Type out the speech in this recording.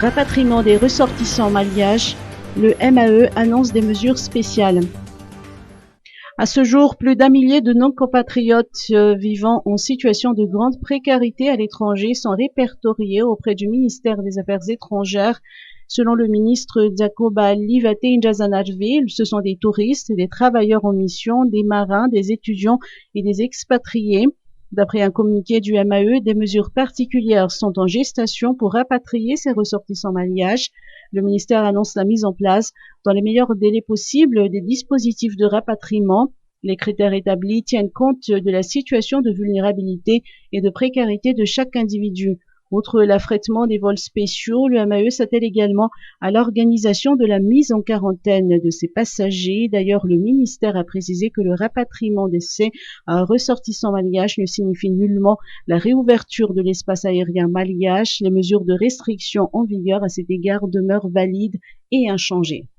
Rapatriement des ressortissants malgaches, le MAE annonce des mesures spéciales. À ce jour, plus d'1 millier de non-compatriotes vivant en situation de grande précarité à l'étranger sont répertoriés auprès du ministère des Affaires étrangères. Selon le ministre Jacoba Livate Njazanajve, ce sont des touristes, des travailleurs en mission, des marins, des étudiants et des expatriés. D'après un communiqué du MAE, des mesures particulières sont en gestation pour rapatrier ces ressortissants malgaches. Le ministère annonce la mise en place, dans les meilleurs délais possibles, des dispositifs de rapatriement. Les critères établis tiennent compte de la situation de vulnérabilité et de précarité de chaque individu. Outre l'affrètement des vols spéciaux, le MAE s'attelle également à l'organisation de la mise en quarantaine de ces passagers. D'ailleurs, le ministère a précisé que le rapatriement de ces ressortissants malgaches ne signifie nullement la réouverture de l'espace aérien malgache. Les mesures de restriction en vigueur à cet égard demeurent valides et inchangées.